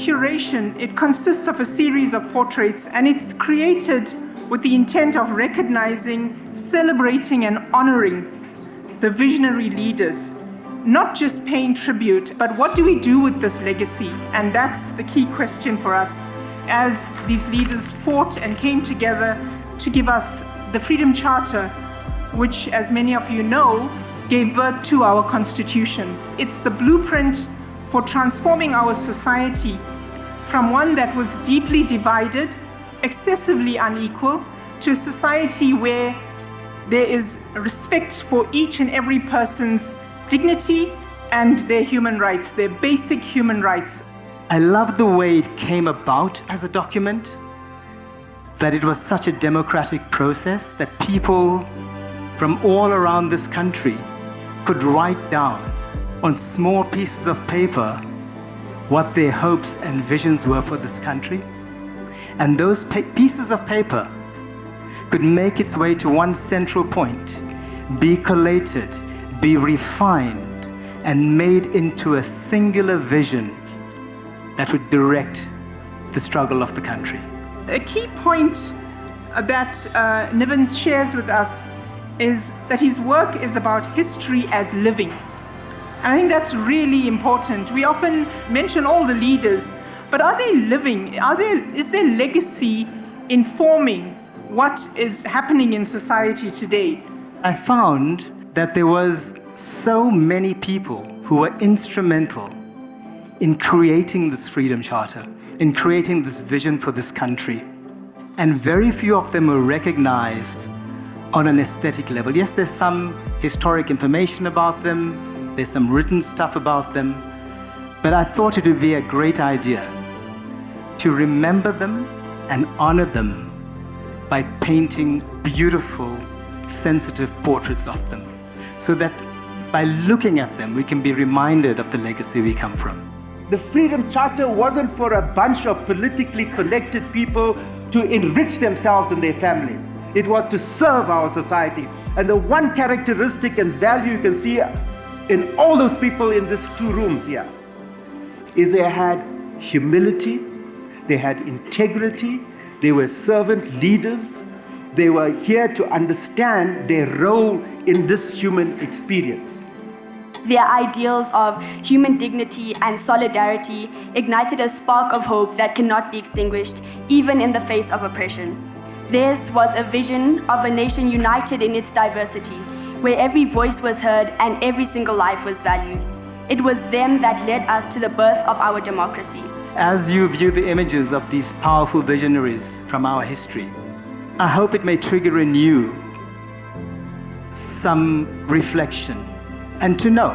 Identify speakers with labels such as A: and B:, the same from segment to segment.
A: curation, it consists of a series of portraits, and it's created with the intent of recognizing, celebrating, and honoring the visionary leaders. Not just paying tribute, but what do we do with this legacy? And that's the key question for us as these leaders fought and came together to give us the Freedom Charter, which, as many of you know, gave birth to our Constitution. It's the blueprint for transforming our society from one that was deeply divided, excessively unequal, to a society where there is respect for each and every person's dignity and their human rights, their basic human rights.
B: I love the way it came about as a document, that it was such a democratic process that people from all around this country could write down on small pieces of paper what their hopes and visions were for this country. And those pieces of paper could make its way to one central point, be collated, be refined, and made into a singular vision that would direct the struggle of the country.
A: A key point that Niven shares with us is that his work is about history as living. And I think that's really important. We often mention all the leaders, but are they living? Is their legacy informing what is happening in society today?
B: I found that there was so many people who were instrumental in creating this Freedom Charter, in creating this vision for this country. And very few of them were recognized on an aesthetic level. Yes, there's some historic information about them, there's some written stuff about them, but I thought it would be a great idea to remember them and honor them by painting beautiful, sensitive portraits of them, so that by looking at them, we can be reminded of the legacy we come from.
C: The Freedom Charter wasn't for a bunch of politically connected people to enrich themselves and their families. It was to serve our society. And the one characteristic and value you can see in all those people in these two rooms here is they had humility, they had integrity, they were servant leaders, they were here to understand their role in this human experience.
D: Their ideals of human dignity and solidarity ignited a spark of hope that cannot be extinguished, even in the face of oppression. Theirs was a vision of a nation united in its diversity, where every voice was heard and every single life was valued. It was them that led us to the birth of our democracy.
B: As you view the images of these powerful visionaries from our history, I hope it may trigger in you some reflection, and to know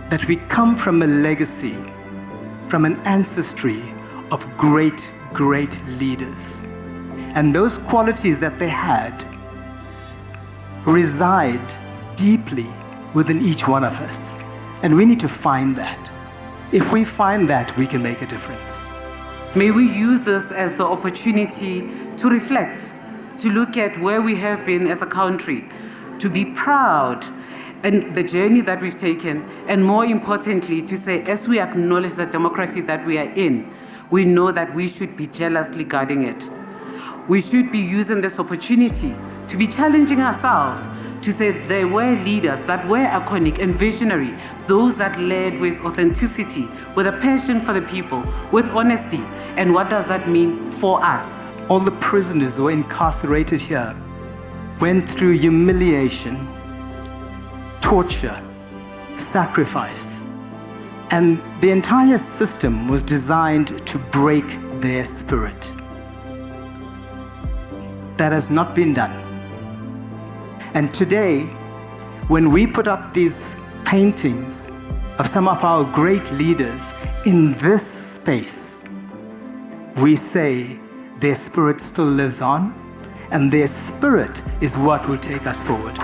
B: that we come from a legacy, from an ancestry of great, great leaders. And those qualities that they had reside deeply within each one of us. And we need to find that. If we find that, we can make a difference.
E: May we use this as the opportunity to reflect, to look at where we have been as a country, to be proud and the journey that we've taken, and more importantly, to say, as we acknowledge the democracy that we are in, we know that we should be jealously guarding it. We should be using this opportunity to be challenging ourselves, to say there were leaders that were iconic and visionary, those that led with authenticity, with a passion for the people, with honesty. And what does that mean for us?
B: All the prisoners who were incarcerated here went through humiliation, torture, sacrifice. And the entire system was designed to break their spirit. That has not been done. And today, when we put up these paintings of some of our great leaders in this space, we say their spirit still lives on, and their spirit is what will take us forward.